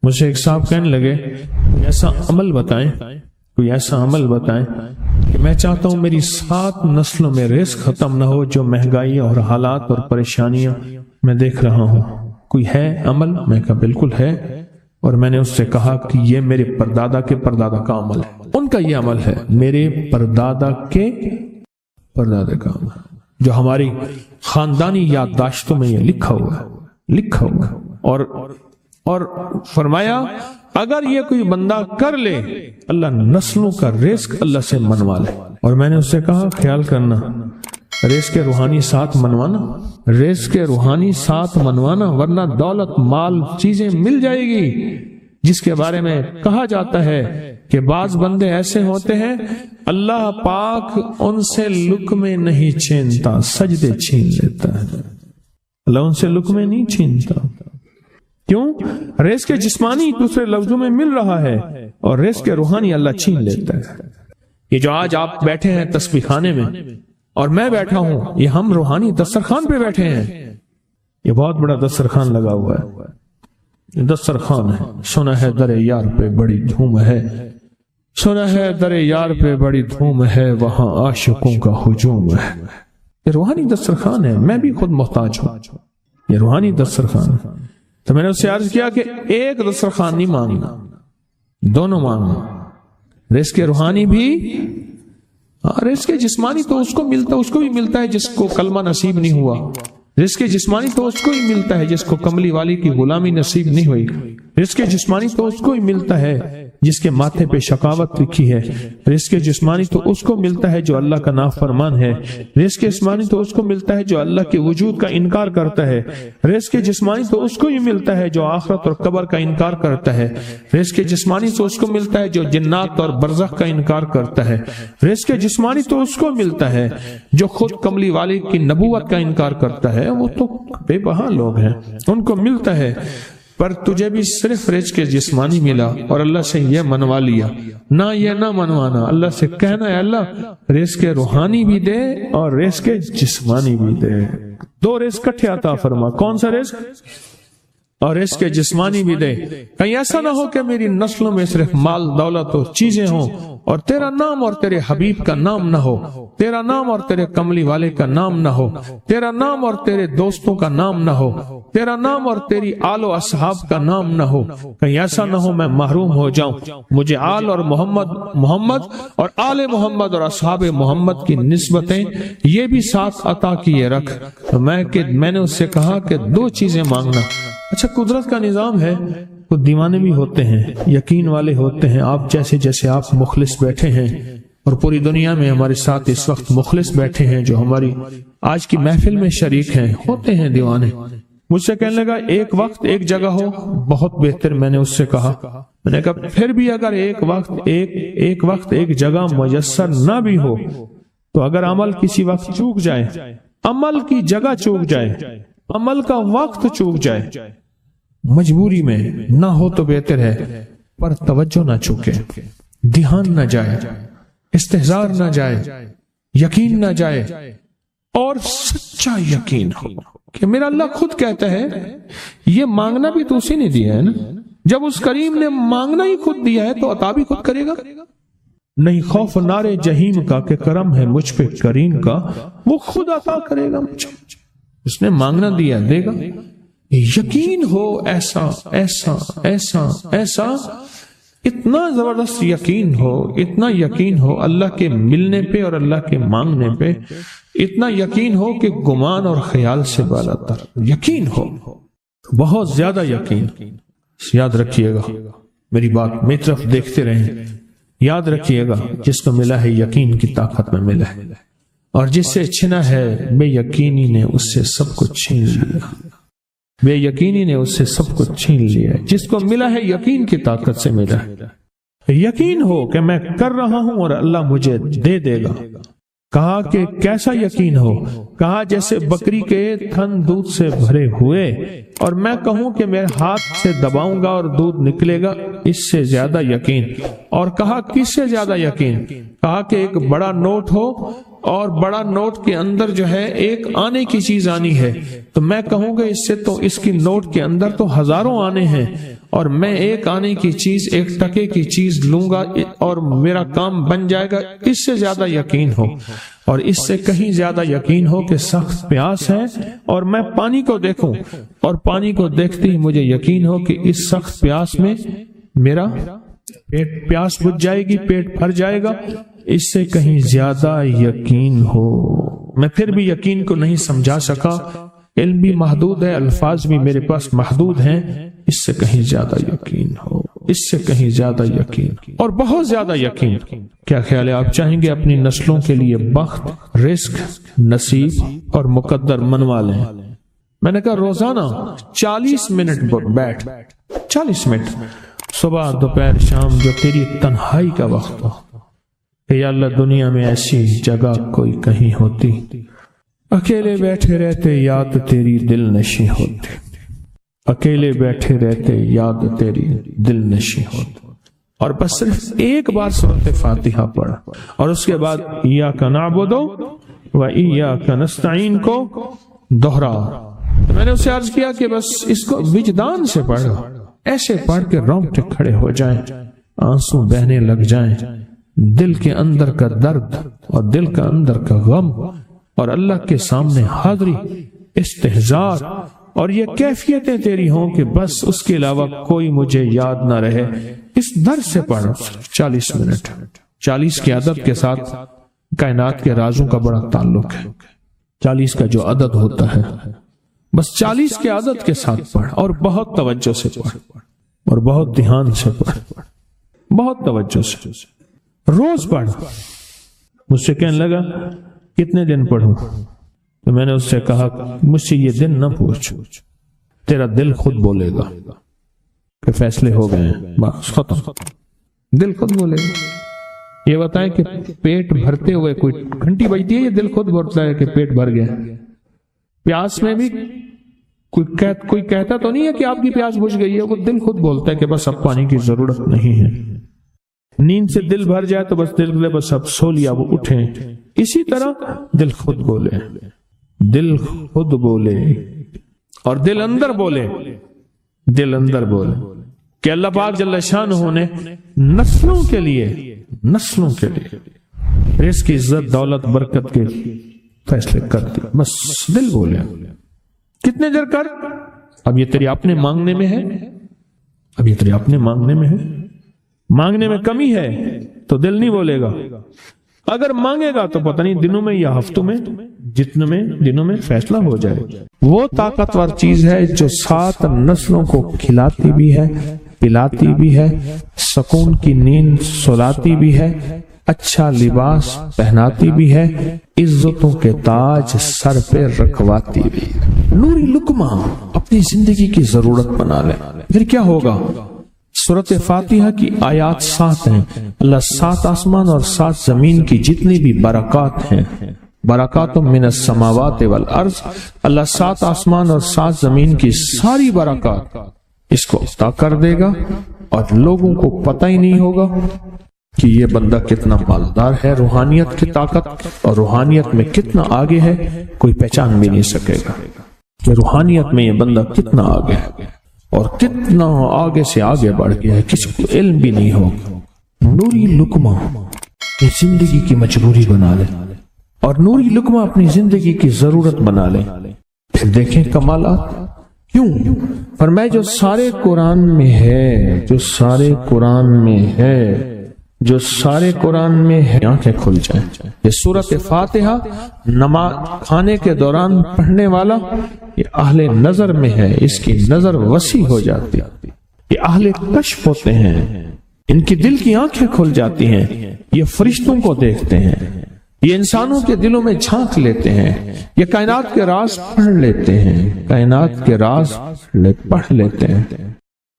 مجھے ایک صاحب کہنے لگے ایسا عمل بتائیں، کوئی ایسا عمل بتائیں کہ میں چاہتا ہوں میری 7 نسلوں میں رزق ختم نہ ہو، جو مہنگائی اور حالات اور پریشانیاں میں دیکھ رہا ہوں، کوئی ہے عمل؟ میں کہا بالکل ہے، اور میں نے اس سے کہا کہ یہ میرے پردادا کے پردادا کا عمل ہے، ان کا یہ عمل ہے، میرے پردادا کے پردادا کا عمل، جو ہماری خاندانی یادداشتوں میں یہ لکھا ہوا ہے، اور فرمایا اگر یہ کوئی بندہ کر لے اللہ نسلوں کا رزق اللہ سے منوا لے۔ اور میں نے اس سے کہا خیال کرنا، رزق روحانی ساتھ منوانا، رزق روحانی ساتھ منوانا، ورنہ دولت مال چیزیں مل جائے گی جس کے بارے میں کہا جاتا ہے کہ بعض بندے ایسے ہوتے ہیں اللہ پاک ان سے لقمے نہیں چھینتا، سجدے چھین لیتا ہے، اللہ ان سے لقمے نہیں چھینتا۔ کیوں؟ رزق جسمانی دوسرے لفظوں میں مل رہا ہے، اور رزق روحانی اللہ چھین لیتا ہے۔ یہ جو آج آپ بیٹھے ہیں تسبیح خانے میں اور میں بیٹھا ہوں، یہ ہم روحانی دسترخوان پہ بیٹھے ہیں، یہ بہت بڑا دسترخوان لگا ہوا ہے، یہ دسترخوان ہے۔ سنا ہے در یار پہ بڑی دھوم ہے، سنا ہے در یار پہ بڑی دھوم ہے، وہاں عاشقوں کا ہجوم ہے۔ یہ روحانی دسترخوان ہے، میں بھی خود محتاج ہوں، یہ روحانی دسترخوان ہے۔ تو میں نے اس سے عرض کیا کہ ایک دسترخوان نہیں مانگنا، دونوں مانگنا، رزق روحانی بھی، رزق جسمانی تو اس کو بھی ملتا ہے جس کو کلمہ نصیب نہیں ہوا، رزق جسمانی تو اس کو ہی ملتا ہے جس کو کملی والی کی غلامی نصیب نہیں ہوئی، رزق جسمانی تو اس کو ہی ملتا ہے جس کے ماتھے پہ شقاوت لکھی ہے، رزق جسمانی تو اس کو ملتا ہے جو اللہ کا نافرمان ہے، رزق جسمانی تو اس کو ملتا ہے جو اللہ کے وجود کا انکار کرتا ہے، رزق جسمانی تو اس کو ہی ملتا ہے جو آخرت اور قبر کا انکار کرتا ہے، رزق جسمانی تو اس کو ملتا ہے جو جنات اور برزخ کا انکار کرتا ہے، رزق جسمانی تو اس کو ملتا ہے جو خود کملی والی کی نبوت کا انکار کرتا ہے، وہ تو بے بہا لوگ ہیں، ان کو ملتا ہے۔ پر تجھے بھی صرف رزق جسمانی ملا اور اللہ سے یہ منوا لیا، نہ یہ نہ منوانا، اللہ سے کہنا ہے اللہ رزق روحانی بھی دے اور رزق جسمانی بھی دے، 2 رزق اکٹھے عطا فرما۔ کون سا رزق؟ اور رزق جسمانی بھی دے۔ کہیں ایسا نہ ہو کہ میری نسلوں میں صرف مال دولت اور چیزیں ہوں اور تیرا نام اور تیرے حبیب کا نام نہ ہو، تیرا نام اور تیرے کملی والے کا نام نہ ہو، تیرا نام اور تیرے دوستوں کا نام نہ ہو، تیرا نام اور تیری آل و اصحاب کا نام نہ ہو۔ کہیں ایسا نہ ہو میں محروم ہو جاؤں، مجھے آل اور محمد اور آل محمد اور اصحاب محمد کی نسبتیں یہ بھی ساتھ عطا کیے رکھ۔ میں نے اس سے کہا کہ 2 چیزیں مانگنا۔ اچھا قدرت کا نظام ہے، کچھ دیوانے بھی ہوتے ہیں، یقین والے ہوتے ہیں، آپ جیسے آپ مخلص بیٹھے ہیں، اور پوری دنیا میں ہمارے ساتھ اس وقت مخلص بیٹھے ہیں جو ہماری آج کی محفل میں شریک ہیں، ہوتے ہیں دیوانے۔ مجھ سے کہنے لگا ایک وقت ایک جگہ ہو بہت بہتر۔ میں نے اس سے کہا، میں نے کہا پھر بھی اگر ایک وقت ایک جگہ میسر نہ بھی ہو تو اگر عمل کسی وقت چوک جائے، عمل کی جگہ چوک جائے، عمل کا وقت چوک جائے، مجبوری میں نہ ہو تو بہتر ہے، پر توجہ نہ چوکے، دھیان نہ جائے، استحضار نہ جائے، یقین نہ جائے، اور سچا یقین ہو کہ میرا اللہ خود کہتا ہے یہ مانگنا بھی تو اسی نے دیا ہے نا، جب اس کریم نے مانگنا ہی خود دیا ہے تو عطا بھی خود کرے گا۔ نہیں خوف نارے جہیم کا کہ کرم ہے مجھ پہ کریم کا، وہ خود عطا کرے گا مجھے، اس نے مانگنا دیا دے گا۔ یقین ہو ایسا ایسا ایسا ایسا، اتنا زبردست یقین ہو، اتنا یقین ہو اللہ کے ملنے پہ اور اللہ کے مانگنے پہ، اتنا یقین ہو کہ گمان اور خیال سے بالا تر یقین ہو، بہت زیادہ یقین۔ یاد رکھیے گا میری بات، میری طرف دیکھتے رہیں، یاد رکھیے گا جس کو ملا ہے یقین کی طاقت میں ملا ہے، اور جس سے چھنا ہے بے یقینی نے اس سے سب کچھ چھین لیا، بے یقینی نے اس سے سب کچھ چھین لیا۔ جس کو ملا ہے یقین کی طاقت سے ملا ہے، یقین ہو کہ میں کر رہا ہوں اور اللہ مجھے دے دے گا۔ کہا کہ کیسا یقین ہو؟ کہا جیسے بکری کے تھن دودھ سے بھرے ہوئے اور میں کہوں کہ میرے ہاتھ سے دباؤں گا اور دودھ نکلے گا، اس سے زیادہ یقین۔ اور کہا کس سے زیادہ یقین؟ کہا کہ ایک بڑا نوٹ ہو اور بڑا نوٹ کے اندر جو ہے ایک آنے کی چیز آنی ہے، تو میں کہوں گا اس سے تو اس کی نوٹ کے اندر تو ہزاروں آنے ہیں، اور میں ایک آنے کی چیز، ایک ٹکے کی چیز لوں گا اور میرا کام بن جائے گا۔ اس سے زیادہ یقین ہو، اور اس سے کہیں زیادہ یقین ہو کہ سخت پیاس ہے اور میں پانی کو دیکھوں، اور پانی کو دیکھتے ہی مجھے یقین ہو کہ اس سخت پیاس میں میرا پیاس بجھ جائے گی، پیٹ بھر جائے گا۔ اس سے کہیں زیادہ یقین ہو۔ میں پھر بھی یقین کو نہیں سمجھا سکا، علم بھی محدود ہے، الفاظ بھی میرے پاس محدود ہیں۔ اس سے کہیں زیادہ یقین ہو، اس سے کہیں زیادہ یقین اور بہت زیادہ یقین۔ کیا خیال ہے؟ آپ چاہیں گے اپنی نسلوں کے لیے بخت، رزق، نصیب اور مقدر منوا لیں؟ میں نے کہا روزانہ 40 منٹ بیٹھ، 40 منٹ صبح دوپہر شام، جو تیری تنہائی کا وقت ہو، کہ یا اللہ دنیا میں ایسی جگہ کوئی کہیں ہوتی، اکیلے بیٹھے رہتے یاد تیری دل نشیں ہوتی، اکیلے بیٹھے رہتے یاد تیری دل نشیں ہوتی، اور بس صرف ایک بار سورۃ فاتحہ پڑھا، اور اس کے بعد ایاک نعبد و ایاک نستعین کو دوہرا۔ تو میں نے اسے عرض کیا کہ بس اس کو وجدان سے پڑھو، ایسے پڑھ کے رونگٹے کھڑے ہو جائیں، آنسو بہنے لگ جائیں، دل کے اندر کا درد اور دل کا اندر کا غم اور اللہ کے سامنے حاضری، استحضار، اور یہ کیفیتیں تیری ہوں کہ بس اس کے علاوہ کوئی مجھے یاد نہ رہے۔ اس درد سے پڑھو 40 منٹ۔ 40 کے عدد کے ساتھ کائنات کے رازوں کا بڑا تعلق ہے۔ 40 کا جو عدد ہوتا ہے، بس 40 کے عدد کے ساتھ پڑھ، اور بہت توجہ سے پڑھ، اور بہت دھیان سے پڑھ، بہت توجہ سے روز پڑھ۔ مجھ سے کہنے لگا کتنے دن پڑھوں؟ تو میں نے اس سے کہا مجھ سے یہ دن نہ پوچھ، تیرا دل خود بولے گا کہ فیصلے ہو گئے ہیں، بس ختم، دل خود بولے گا۔ یہ بتائیں کہ پیٹ بھرتے ہوئے کوئی گھنٹی بجتی ہے، یہ دل خود بولتا ہے کہ پیٹ بھر گیا۔ پیاس میں بھی کوئی کہتا تو نہیں ہے کہ آپ کی پیاس بجھ گئی ہے، وہ دل خود بولتا ہے کہ بس اب پانی کی ضرورت نہیں ہے۔ نیند سے دل بھر جائے تو بس دل بولے بس اب سو لیا، وہ اٹھیں۔ اسی طرح دل خود بولے، دل خود بولے، اور دل اندر بولے، دل اندر بولے کہ اللہ پاک جل شانہ نے نسلوں کے لیے رزق کی عزت، دولت، برکت کے فیصلے کر دی، بس دل بولے۔ کتنے دیر کر؟ اب یہ تیری اپنے مانگنے میں ہے، اب یہ تیری اپنے مانگنے میں ہے۔ مانگنے میں کمی ہے تو دل نہیں بولے گا، اگر مانگے گا تو پتہ نہیں دنوں میں یا ہفتوں میں، جتنے میں دنوں میں فیصلہ ہو جائے۔ وہ طاقتور چیز ہے جو 7 نسلوں کو کھلاتی بھی ہے، پلاتی بھی ہے، سکون کی نیند سلاتی بھی ہے، اچھا لباس پہناتی بھی ہے، عزتوں کے تاج سر پہ رکھواتی بھی ہے۔ نوری لقمہ اپنی زندگی کی ضرورت بنا لے، پھر کیا ہوگا؟ سورۃ فاتحہ کی آیات 7 ہیں۔ اللہ 7 آسمان اور 7 زمین کی جتنی بھی برکات ہیں، برکات من السماوات والارض، اللہ 7 آسمان اور 7 زمین کی ساری برکات اس کو عطا کر دے گا، اور لوگوں کو پتہ ہی نہیں ہوگا کہ یہ بندہ کتنا مالدار ہے، روحانیت کی طاقت اور روحانیت میں کتنا آگے ہے، کوئی پہچان بھی نہیں سکے گا کہ روحانیت میں یہ بندہ کتنا آگے ہے اور کتنا آگے سے آگے بڑھ گیا ہے، کسی کو علم بھی نہیں ہوگا۔ نوری لقمہ یہ زندگی کی مجبوری بنا لے، اور نوری لقمہ اپنی زندگی کی ضرورت بنا لے، پھر دیکھیں کمالات۔ کیوں؟ فرمائے جو سارے قرآن میں ہے، جو سارے قرآن میں ہے، جو سارے قرآن میں ہے، آنکھیں کھل جائیں۔ یہ سورۃ فاتحہ نماز کھانے کے دوران پڑھنے والا یہ اہل نظر میں ہے، اس کی نظر وسیع ہو جاتی، یہ اہل کشف ہوتے ہیں، ان کی دل کی آنکھیں کھل جاتی ہیں، یہ فرشتوں کو دیکھتے ہیں، یہ انسانوں کے دلوں میں جھانک لیتے ہیں، یہ کائنات کے راز پڑھ لیتے ہیں، کائنات کے راز پڑھ لیتے ہیں۔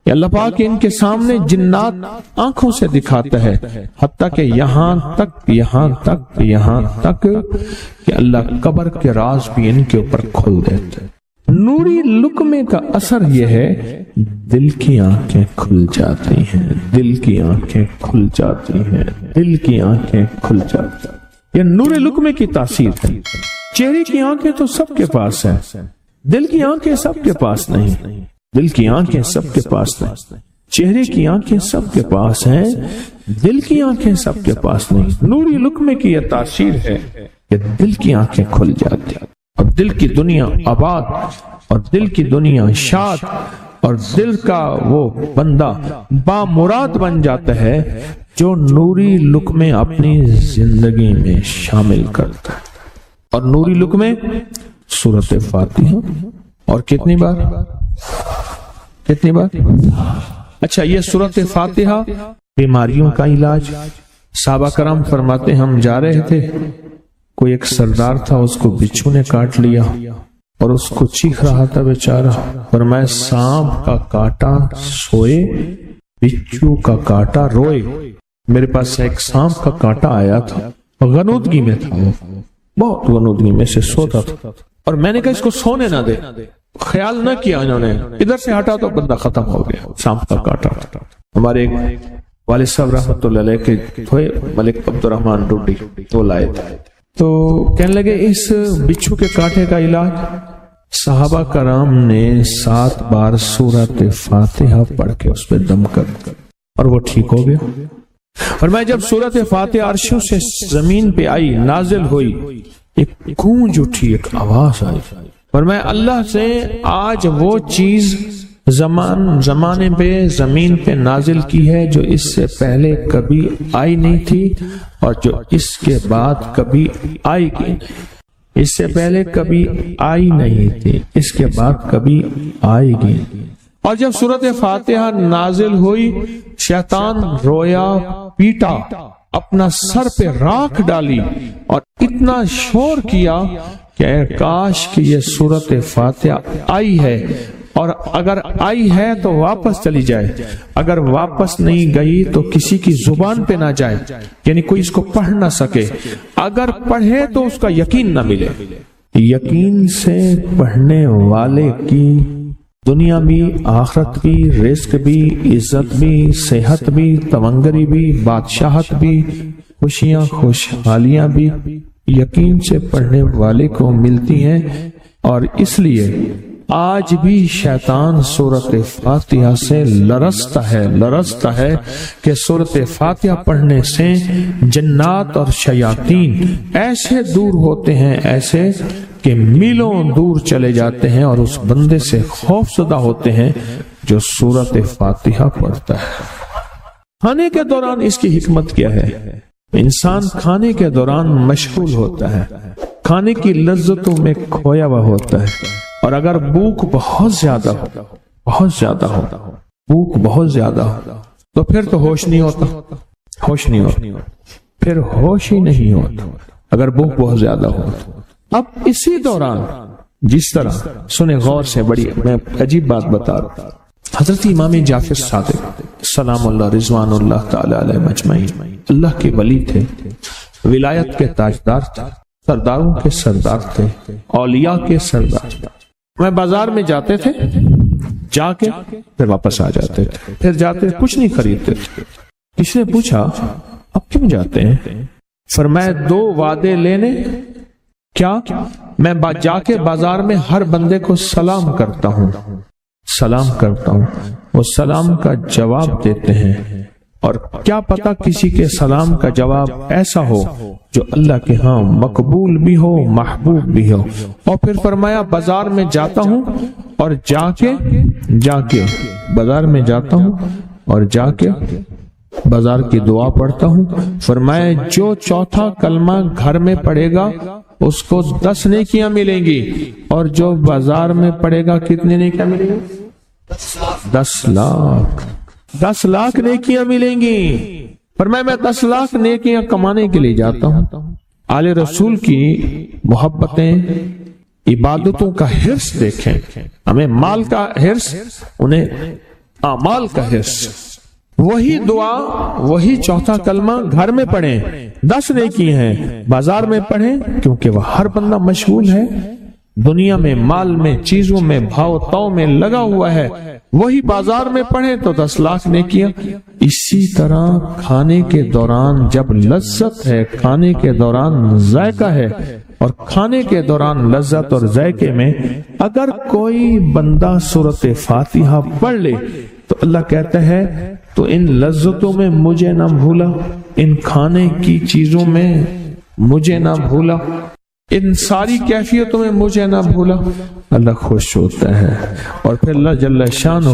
کہ اللہ پاک ان کے سامنے جنات آنکھوں سے دکھاتا ہے، حتیٰ کہ یہاں تک کہ اللہ قبر کے راز بھی ان کے اوپر کھول دیتے ہیں۔ نوری لقمے کا اثر یہ ہے دل کی آنکھیں کھل جاتی ہیں، دل کی آنکھیں کھل جاتی ہیں، دل کی آنکھیں کھل جاتی ہیں۔ یہ نور لقمے کی تاثیر ہے۔ چہرے کی آنکھیں تو سب کے پاس ہیں، دل کی آنکھیں سب کے پاس نہیں، دل کی آنکھیں سب کے پاس نہیں، چہرے کی آنکھیں سب کے پاس ہیں، دل کی آنکھیں سب کے پاس نہیں۔ نوری لقمے کی یہ تاثیر ہے کہ دل کی آنکھیں کھل جاتی ہیں اور دل کی دنیا آباد اور دل کی دنیا شاد اور دل کا وہ بندہ بامراد بن جاتا ہے جو نوری لقمے اپنی زندگی میں شامل کرتا ہے۔ اور نوری لقمے سورۃ فاتحہ، اور کتنی بار؟ اچھا، یہ سورۃ فاتحہ بیماریوں کا علاج۔ صحابہ کرام فرماتے ہم جا رہے تھے، کوئی ایک سردار تھا، اس کو بچھو نے کاٹ لیا اور اس کو چیخ رہا تھا بیچارہ، فرمایا سانپ کا کاٹا سوئے، بچھو کا کاٹا روئے۔ میرے پاس ایک سانپ کا کاٹا آیا تھا، غنودگی میں تھا، وہ بہت غنودگی میں سے سوتا تھا، اور میں نے کہا اس کو سونے نہ دے، خیال نہ کیا انہوں نے، ادھر سے ہٹا تو بندہ ختم ہو گیا، سانپ کا کاٹا۔ ہمارے ایک والد صاحب رحمۃ اللہ علیہ کے تھے ملک عبد الرحمن ڈوڈی، وہ لائے تھے، تو کہنے لگے اس بچھو کے کاٹے کا علاج صحابہ کرام نے 7 بار سورۃ فاتحہ پڑھ کے اس پہ دم کر اور وہ ٹھیک ہو گیا۔ اور میں جب سورۃ فاتحہ عرشوں سے زمین پہ آئی، نازل ہوئی، ایک گونج اٹھی، ایک آواز آئی، اور میں اللہ سے آج وہ چیز زمانے پہ زمین پہ نازل کی ہے جو اس سے پہلے کبھی آئی نہیں تھی اور جو اس کے بعد کبھی آئے گی نہیں، اس سے پہلے کبھی آئی نہیں تھی، اس کے بعد کبھی آئے گی۔ اور جب سورۃ فاتحہ نازل ہوئی، شیطان رویا، پیٹا، اپنا سر پہ راکھ ڈالی اور اتنا شور کیا کہ اے کاش کہ یہ سورۃ فاتحہ آئی ہے، اور اگر آئی ہے تو واپس چلی جائے، اگر واپس نہیں گئی تو کسی کی زبان پہ نہ جائے، یعنی کوئی اس کو پڑھ نہ سکے، اگر پڑھے تو اس کا یقین نہ ملے۔ یقین سے پڑھنے والے کی دنیا بھی، آخرت بھی، رزق بھی، عزت بھی، صحت بھی، تمنگری بھی، بادشاہت بھی، خوشیاں خوشحالیاں بھی یقین سے پڑھنے والے کو ملتی ہیں۔ اور اس لیے آج بھی شیطان سورۃ فاتحہ سے لرزتا ہے کہ سورۃ فاتحہ پڑھنے سے جنات اور شیاطین ایسے دور ہوتے ہیں، ایسے کہ میلوں دور چلے جاتے ہیں، اور اس بندے سے خوف زدہ ہوتے ہیں جو سورۃ فاتحہ پڑھتا ہے۔ کھانے کے دوران اس کی حکمت کیا ہے؟ انسان کھانے کے دوران مشغول ہوتا ہے، کھانے کی لذتوں میں کھویا ہوا ہوتا ہے، اور اگر بھوک بہت زیادہ ہو بھوک بہت زیادہ ہو تو پھر تو ہوش نہیں ہوتا، پھر ہوش ہی نہیں ہوتا اگر بھوک بہت زیادہ ہو۔ اب اسی دوران جس طرح سنیں غور سے، بڑی میں عجیب بات بتا رہا ہوں، حضرت امام جعفر صادق سلام اللہ رضوان اللہ تعالی علیہ مجمعین اللہ کے ولی تھے، ولایت کے تاجدار تھے، سرداروں کے سردار تھے، اولیاء کے سردار تھے۔ میں بازار میں جاتے تھے، جا کے پھر واپس آ جاتے تھے، پھر جاتے کچھ نہیں خریدتے تھے۔ کسی نے پوچھا اب کیوں جاتے ہیں؟ فرمایا 2 وعدے لینے۔ کیا؟ میں جا کے بازار میں ہر بندے کو سلام کرتا ہوں، وہ سلام کا جواب دیتے ہیں، اور کیا پتا کسی کے سلام کا جواب ایسا ہو جو اللہ کے ہاں مقبول بھی ہو، محبوب بھی ہو۔ اور پھر فرمایا بازار میں جاتا ہوں اور جا کے بازار میں جاتا ہوں اور جا کے بازار کی دعا پڑھتا ہوں۔ فرمایا جو چوتھا کلمہ گھر میں پڑھے گا اس کو 10 نیکیاں ملیں گی، اور جو بازار میں پڑھے گا کتنے نیکیاں ملیں گی؟ 10 لاکھ نیکیاں ملیں گی۔ فرمایا میں 10 لاکھ نیکیاں کمانے کے لیے جاتا ہوں۔ آل رسول کی محبتیں، عبادتوں کا حرص دیکھیں، ہمیں مال کا حرص، انہیں اعمال کا حرص۔ وہی دعا، وہی چوتھا کلمہ گھر میں پڑھیں، 10 نیکی ہیں، بازار میں پڑھیں کیونکہ وہ ہر بندہ مشغول ہے، دنیا میں، مال میں، چیزوں میں، بھاؤ تاؤ میں لگا ہوا ہے، وہی بازار میں پڑھے تو 10 لاکھ نیکیاں۔ اسی طرح کھانے کے دوران جب لذت ہے، کھانے کے دوران ذائقہ ہے، اور کھانے کے دوران لذت اور ذائقے میں اگر کوئی بندہ سورۃ فاتحہ پڑھ لے تو اللہ کہتا ہے تو ان لذتوں میں مجھے نہ بھولا، ان کھانے کی چیزوں میں مجھے نہ بھولا، ان ساری کیفیتوں میں مجھے نہ بھولا۔ اللہ خوش ہوتا ہے اور پھر اللہ جل شانہ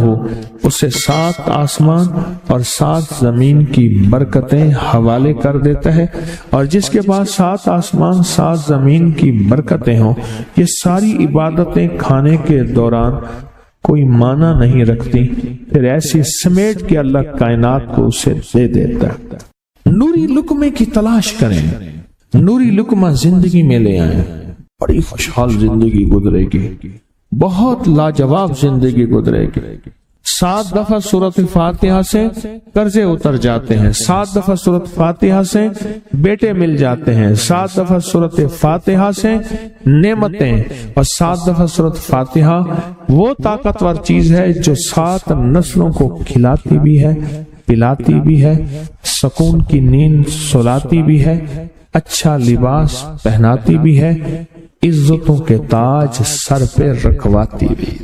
اسے 7 آسمان اور 7 زمین کی برکتیں حوالے کر دیتا ہے، اور جس کے پاس 7 آسمان 7 زمین کی برکتیں ہوں، یہ ساری عبادتیں کھانے کے دوران کوئی معنی نہیں رکھتی، پھر ایسی سمیٹ کے اللہ کائنات کو اسے دے دیتا ہے۔ نوری لقمے کی تلاش کریں، نوری لقمہ زندگی میں لے آئیں، بڑی خوشحال زندگی گزرے گی، بہت لاجواب زندگی گزرے گی۔ 7 دفعہ سورۃ فاتحہ سے قرضے اتر جاتے ہیں، 7 دفعہ سورۃ فاتحہ سے بیٹے مل جاتے ہیں، 7 دفعہ سورۃ فاتحہ سے نعمتیں، اور 7 دفعہ سورۃ فاتحہ وہ طاقتور چیز ہے جو 7 نسلوں کو کھلاتی بھی ہے، پلاتی بھی ہے، سکون کی نیند سلاتی بھی ہے، اچھا لباس پہناتی بھی ہے، عزتوں کے تاج سر پہ رکھواتی بھی۔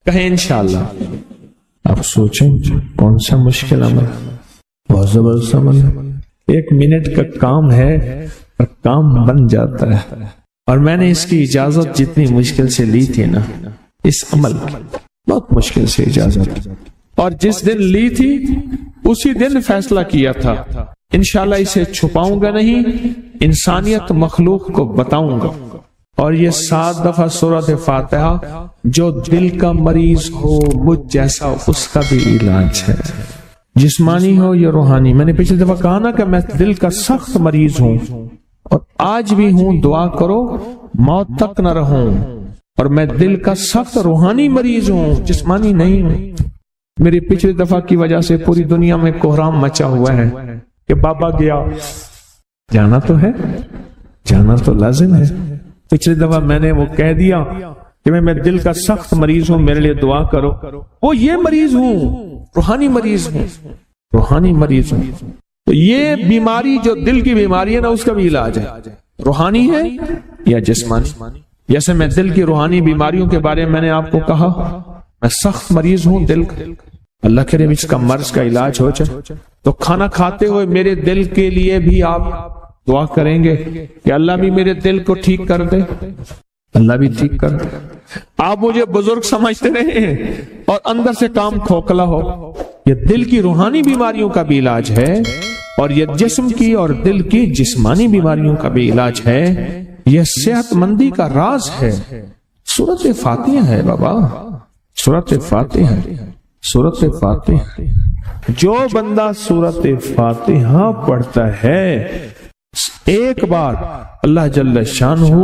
کہیں انشاءاللہ۔ آپ سوچیں کون سا مشکل عمل، بہت زبردست عمل ہے، 1 منٹ کا کام ہے اور کام بن جاتا ہے۔ اور میں نے اس کی اجازت جتنی مشکل سے لی تھی نا، اس عمل بہت مشکل سے اجازت، اور جس دن لی تھی اسی دن فیصلہ کیا تھا انشاءاللہ اسے چھپاؤں گا نہیں، انسانیت مخلوق کو بتاؤں گا۔ اور یہ 7 دفعہ سورۃ فاتحہ جو دل کا مریض ہو مجھ جیسا اس کا بھی علاج ہے، جسمانی ہو یا روحانی۔ میں نے پچھلی دفعہ کہا نا کہ میں دل کا سخت مریض ہوں اور آج بھی ہوں، دعا کرو موت تک نہ رہوں، اور میں دل کا سخت روحانی مریض ہوں، جسمانی نہیں ہوں۔ میری پچھلی دفعہ کی وجہ سے پوری دنیا میں کوہرام مچا ہوا ہے کہ بابا گیا، جانا تو ہے، جانا تو لازم ہے۔ پچھلی دفعہ میں نے وہ کہہ دیا کہ میں دل کا سخت مریض ہوں، میرے لیے دعا کرو، وہ یہ مریض ہوں، روحانی مریض ہوں، روحانی مریض ہوں۔ تو یہ بیماری جو دل کی بیماری ہے نا، اس کا بھی علاج ہے، روحانی ہے یا جسمانی۔ جیسے میں دل کی روحانی بیماریوں کے بارے میں نے آپ کو کہا، میں سخت مریض ہوں دل کا، اللہ کرے اس کا مرض کا علاج ہو جائے۔ تو کھانا کھاتے ہوئے میرے دل کے لیے بھی آپ دعا کریں گے کہ اللہ بھی میرے دل کو ٹھیک کر دے، اللہ بھی ٹھیک کر دے۔ آپ مجھے بزرگ سمجھتے رہے ہیں اور اندر سے کام کھوکھلا ہو۔ یہ دل کی روحانی بیماریوں کا بھی علاج ہے، اور یہ جسم کی اور دل کی جسمانی بیماریوں کا بھی علاج ہے۔ یہ صحت مندی کا راز ہے، سورۃ فاتحہ ہے بابا، سورۃ فاتحہ، سورۃ فاتحہ۔ جو بندہ سورۃ فاتحہ پڑھتا ہے ایک بار، اللہ جل شانہ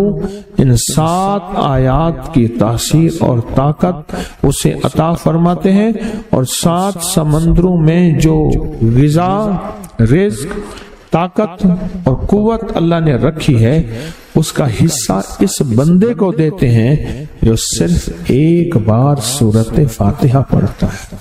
ان 7 آیات کی تاثیر اور طاقت اسے عطا فرماتے ہیں، اور 7 سمندروں میں جو غذا، رزق، طاقت اور قوت اللہ نے رکھی ہے، اس کا حصہ اس بندے کو دیتے ہیں جو صرف ایک بار سورۃ فاتحہ پڑھتا ہے۔